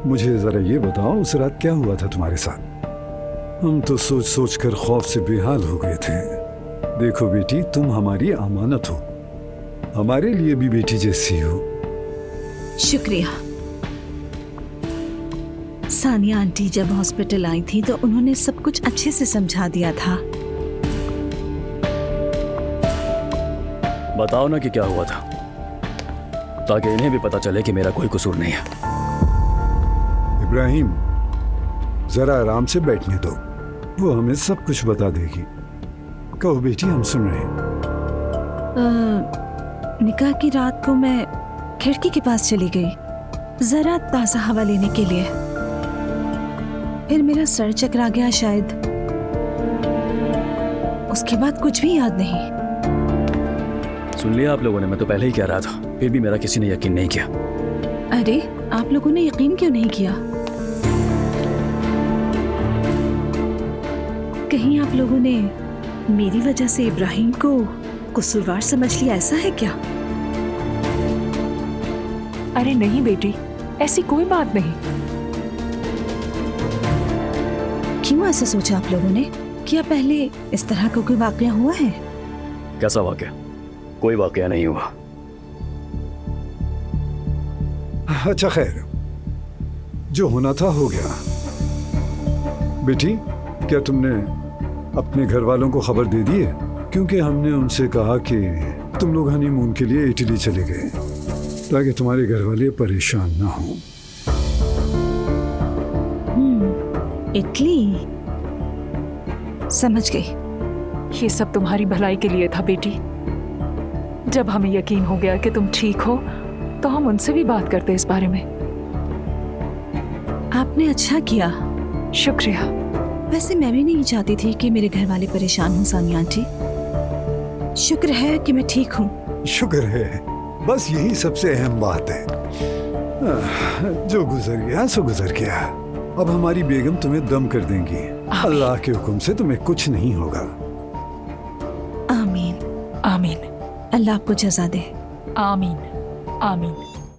मुझे जरा ये बताओ, उस रात क्या हुआ था तुम्हारे साथ? हम तो सोच सोच कर खौफ से बेहाल हो गए थे। देखो बेटी, तुम हमारी अमानत हो, हमारे लिए भी बेटी जैसी हो। शुक्रिया। सानिया आंटी जब हॉस्पिटल आई थी तो उन्होंने सब कुछ अच्छे से समझा दिया था। बताओ ना कि क्या हुआ था, ताकि इन्हें भी पता चले कि मेरा कोई कसूर नहीं है। इब्राहिम, जरा आराम से बैठने दो, वो हमें सब कुछ बता देगी। कहो बेटी, हम सुन रहे हैं। निकाह की रात को मैं खिड़की के पास चली गई, जरा ताज़ा हवा लेने के लिए। फिर मेरा सर चकरा गया शायद। उसके बाद कुछ भी याद नहीं। सुन लिया आप लोगों ने, मैं तो पहले ही कह रहा था, फिर भी मेरा किसी ने यकीन नहीं किया। अरे, आप लोगों ने यकीन क्यों नहीं किया? कहीं आप लोगों ने मेरी वजह से इब्राहिम को कसूरवार समझ लिया, ऐसा है क्या? अरे नहीं बेटी, ऐसी कोई बात नहीं। क्यों ऐसा सोचा आप लोगों ने? क्या पहले इस तरह का कोई वाकया हुआ है? कैसा वाकया? कोई वाकया नहीं हुआ। अच्छा खैर, जो होना था हो गया। बेटी, क्या तुमने अपने घर वालों को खबर दे दी है? क्योंकि हमने उनसे कहा कि तुम लोग हनीमून के लिए इटली चले गए, ताकि तुम्हारे घर वाले परेशान ना हो। इटली? समझ गई। ये सब तुम्हारी भलाई के लिए था बेटी। जब हमें यकीन हो गया कि तुम ठीक हो, तो हम उनसे भी बात करते इस बारे में। आपने अच्छा किया। शुक्रिया। वैसे मैं भी नहीं चाहती थी कि मेरे घर वाले परेशान हों सानिया आंटी। शुक्र है कि मैं ठीक हूँ। शुक्र है, बस यही सबसे अहम बात है। जो गुजर गया सो गुजर गया। अब हमारी बेगम तुम्हें दम कर देंगी। अल्लाह के हुक्म से तुम्हें कुछ नहीं होगा। आमीन। आमीन। अल्लाह आपको जज़ा दे। आमीन। आमीन।